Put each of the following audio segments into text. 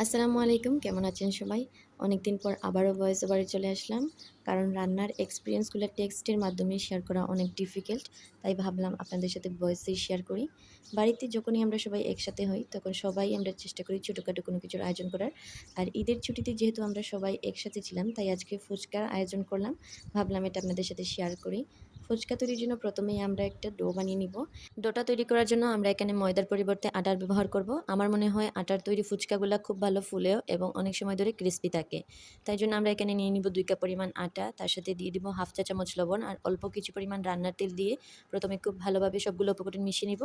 আসসালামু আলাইকুম, কেমন আছেন সবাই? অনেকদিন পর আবারও ভয়েস ওভারে চলে আসলাম। কারণ রান্নার এক্সপেরিয়েন্সগুলো টেক্সটের মাধ্যমে শেয়ার করা অনেক ডিফিকাল্ট। তাই ভাবলাম আপনাদের সাথে ভয়েসেই শেয়ার করি। বাড়িতে যখনই আমরা সবাই একসাথে হই, তখন সবাই আমরা চেষ্টা করি ছোটোখাটো কোনো কিছুর আয়োজন করার। আর ঈদের ছুটিতে যেহেতু আমরা সবাই একসাথে ছিলাম, তাই আজকে ফুচকার আয়োজন করলাম। ভাবলাম এটা আপনাদের সাথে শেয়ার করি। ফুচকা তৈরির জন্য প্রথমেই আমরা একটা ডো বানিয়ে নিব। ডোটা তৈরি করার জন্য আমরা এখানে ময়দার পরিবর্তে আটার ব্যবহার করব। আমার মনে হয় আটার তৈরি ফুচকাগুলা খুব ভালো ফুলেও এবং অনেক সময় ধরে ক্রিস্পি থাকে। তাই জন্য আমরা এখানে নিয়ে নিব ২ কাপ পরিমাণ আটা, তার সাথে দিয়ে দিব হাফ চা চামচ লবণ আর অল্প কিছু পরিমাণ রান্নার তেল দিয়ে প্রথমে খুব ভালোভাবে সবগুলো উপকরণ মিশিয়ে নিব।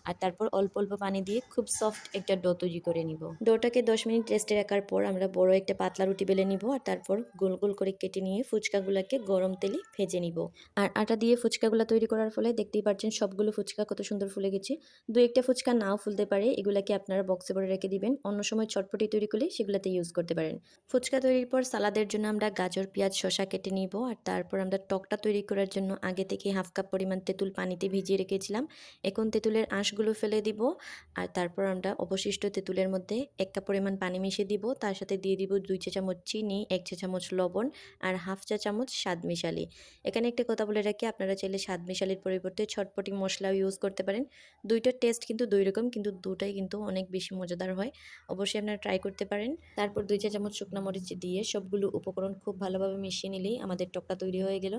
আর তারপর অল্প অল্প পানি দিয়ে খুব সফট একটা ডো তৈরি করে নিব। ডোটাকে ১০ মিনিট রেস্টে রাখার পর আমরা বড় একটা পাতলা রুটি বেলে নিব আর তারপর গোল গোল করে কেটে নিয়ে ফুচকাগুলোকে গরম তেলে ভেজে নিব। আর আটা দিয়ে ফুচকাগুলো তৈরি করার ফলে দেখতেই পাচ্ছেন সবগুলো ফুচকা কত সুন্দর ফুলে গেছে। ২-১টা ফুচকা নাও ফুলতে পারে, এগুলাকে আপনারা বক্সে ভরে রেখে দিবেন। অন্য সময় চটপটি তৈরি করলে সেগুলাতে ইউজ করতে পারেন। ফুচকা তৈরির পর সালাদের জন্য আমরা গাজর, পেঁয়াজ, শসা কেটে নিব। আর তারপর আমরা টকটা তৈরি করার জন্য আগে থেকে হাফ কাপ পরিমাণ তেঁতুল পানিতে ভিজিয়ে রেখেছিলাম। এখন তেঁতুলের আঁশগুলো ফেলে দিব। আর তারপর আমরা অবশিষ্ট তেঁতুলের মধ্যে ১ কাপ পরিমাণ পানি মিশিয়ে দিব। তার সাথে দিয়ে দিব ২ চা চামচ চিনি, ১ চা চামচ লবণ আর হাফ চা চামচ স্বাদ মিশালি। এখানে একটা কথা বলে রাখি, আপনারা চাইলে স্বাদ মিশালির পরিবর্তে ছটপটি মশলাও ইউজ করতে পারেন। দুইটার টেস্ট কিন্তু ২ রকম, কিন্তু দুটাই কিন্তু অনেক বেশি মজাদার হয়। অবশ্যই আপনারা ট্রাই করতে পারেন। তারপর ২ চা চামচ শুকনা মরিচ দিয়ে সবগুলো উপকরণ খুব ভালোভাবে মিশিয়ে নিলেই আমাদের টকটা তৈরি হয়ে গেল।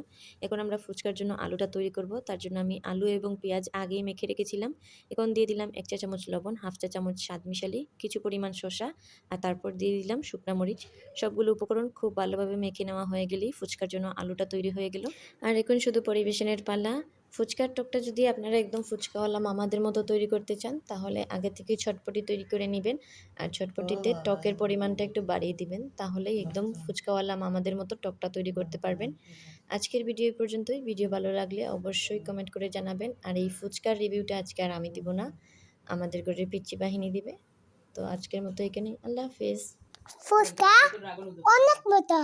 এখন আমরা ফুচকার জন্য আলুটা তৈরি করব। তার জন্য আমি আলু এবং পেঁয়াজ আগেই মেখে রেখেছিলাম। এখন দিয়ে দিলাম ১ চা চামচ লবণ, হাফ চা চামচ স্বাদ মিশালি, কিছু পরিমাণ শসা আর তারপর দিয়ে দিলাম শুকনা মরিচ। সবগুলো উপকরণ খুব ভালোভাবে মেখে নেওয়া হয়ে গেলেই ফুচকার জন্য আলুটা তৈরি হয়ে গেল। আর এখন শুধু পরিবেশনের পালা। ফুচকার টকটা যদি আপনারা একদম ফুচকাওয়ালা মামাদের মতো তৈরি করতে চান, তাহলে আগে থেকেই ছটপটি তৈরি করে নেবেন। আর ছটপটিতে টকের পরিমাণটা একটু বাড়িয়ে দিবেন। তাহলেই একদম ফুচকাওয়ালা মামাদের মতো টকটা তৈরি করতে পারবেন। আজকের ভিডিও এই পর্যন্তই। ভিডিও ভালো লাগলে অবশ্যই কমেন্ট করে জানাবেন। আর এই ফুচকার রিভিউটা আজকে আর আমি দিব না, আমাদের ঘরের পিচ্চি বাহিনী দিবে। তো আজকের মতো এখানেই। আল্লাহ হাফেজ। ফুচকা অনেক মজা।